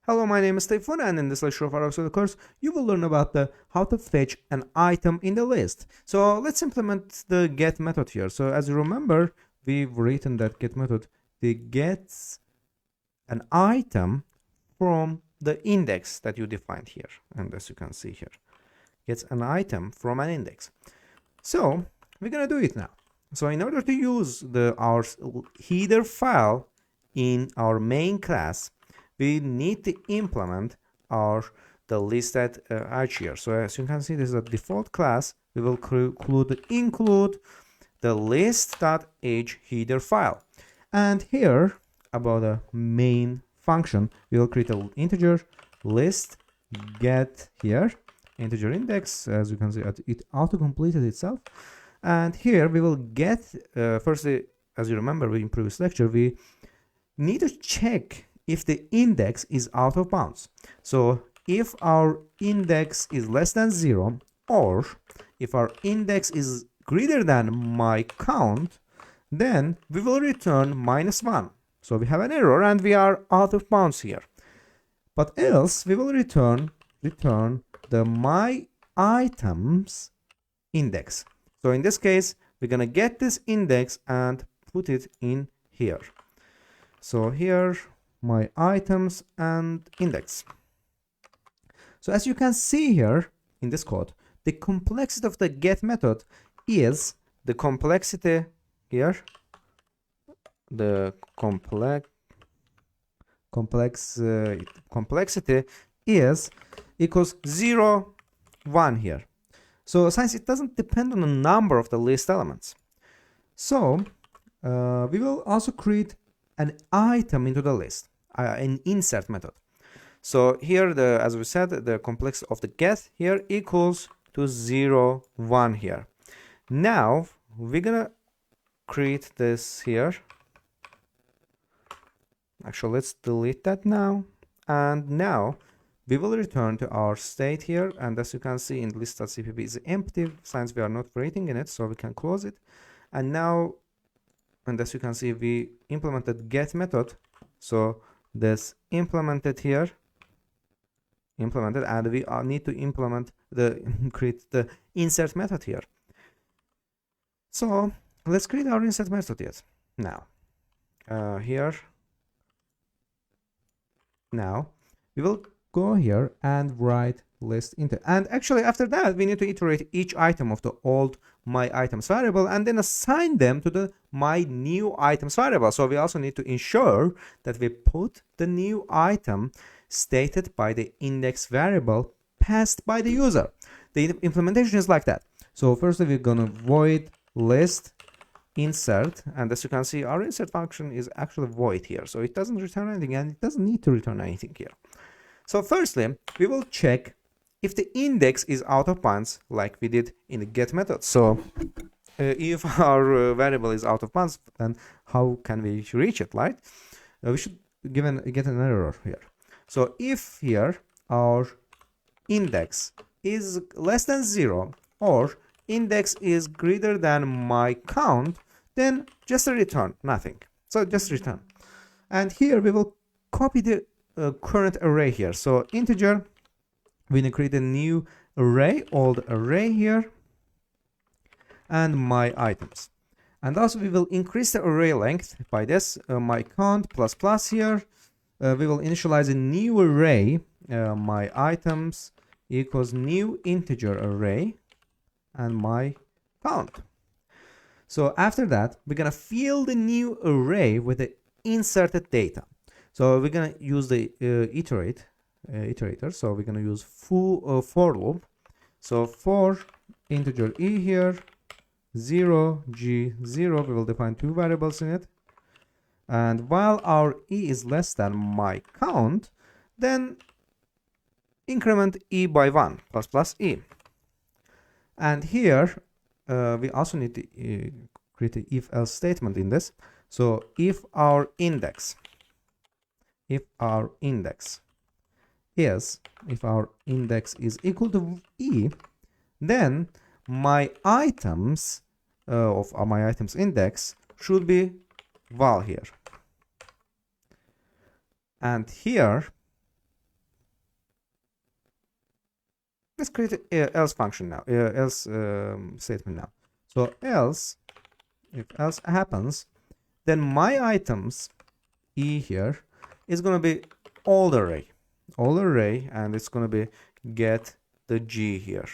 Hello, my name is Stefan, and in this lecture of our episode course, you will learn about how to fetch an item in the list. So let's implement the get method here. So as you remember, we've written that get method. It gets an item from the index that you defined here, and as you can see here, gets an item from an index. So we're gonna do it now. So in order to use our header file in our main class, we need to implement the listed edge here. So as you can see, this is a default class. We will include the list.h header file, and here about the main function, we will create an integer list get here integer index. As you can see, it auto completed itself, and here we will get firstly, as you remember in previous lecture, we need to check if the index is out of bounds. So if our index is less than 0, or if our index is greater than my count, then we will return -1. So we have an error and we are out of bounds here. But else we will return the my items index. So in this case, we're gonna get this index and put it in here. So here, my items and index. So as you can see here in this code, the complexity of the get method is the complexity here. The complexity is equals 0, 1 here. So since it doesn't depend on the number of the list elements, so we will also create an item into the list, an insert method. So here, as we said, the complexity of the get here equals to 0, 1 here. Now we're gonna create this here. Actually, let's delete that now. And now we will return to our state here. And as you can see, in list.cpp is empty since we are not writing in it, so we can close it. And now, and as you can see, we implemented get method. So this implemented here, and we need to implement create the insert method here. So let's create our insert method yet. Now, here. Now we will go here and write list into, and actually after that we need to iterate each item of the old my items variable and then assign them to the my new items variable. So we also need to ensure that we put the new item stated by the index variable passed by the user. The implementation is like that. So firstly, we're gonna void list insert, and as you can see, our insert function is actually void here, so it doesn't return anything, and it doesn't need to return anything here. So firstly, we will check if the index is out of bounds like we did in the get method. So if our variable is out of bounds, then how can we reach it, right? We should get an error here. So if here our index is less than 0 or index is greater than my count, then just return nothing. So just return. And here we will copy the current array here. So integer, we need to create a new array, old array here, and my items. And also we will increase the array length by this my count plus here. We will initialize a new array, my items equals new integer array and my count. So after that, we're gonna fill the new array with the inserted data. So we're gonna use the iterator. So we're gonna use for loop. So for integer e here, 0 g 0, we will define 2 variables in it. And while our e is less than my count, then increment e by 1 plus e. And here we also need to create an if-else statement in this. So if our index is equal to e, then my items of my items index should be val here. And here let's create a else function now, else statement now. So else, if else happens, then my items E here is going to be all array, and it's going to be get the G here.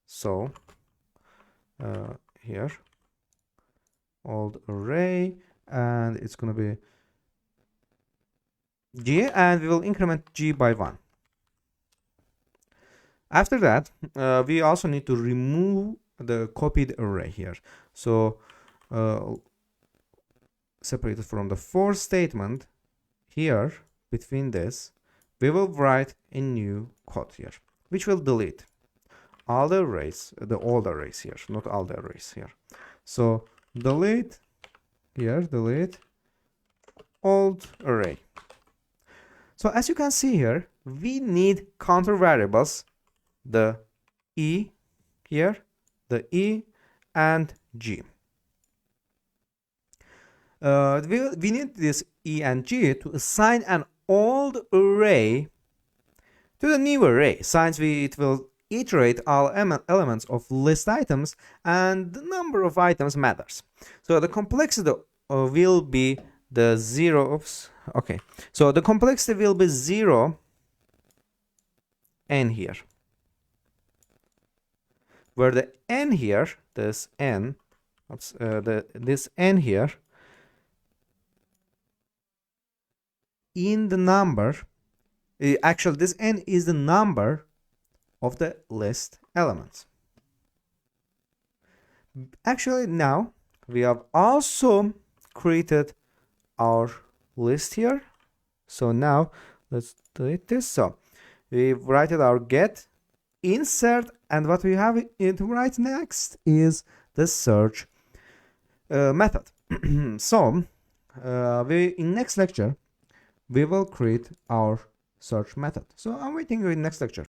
So here old array, and it's going to be G, and we will increment G by 1. After that, we also need to remove the copied array here. So separated from the for statement here, between this, we will write a new code here, which will delete all the arrays, the old arrays here, not all the arrays here. So delete here, delete old array. So as you can see here, we need counter variables, the E here, the E and G. We need this E and G to assign an old array to the new array, since it will iterate all elements of list items, and the number of items matters. So the complexity will be the 0. Oops. Okay. So the complexity will be 0 n here, where the n here, this n, this n here, in the number, actually this n is the number of the list elements. Actually, now we have also created our list here. So now let's delete this. So we write our get, insert, and what we have to write next is the search method. So in next lecture we will create our search method. So I'm waiting in next lecture.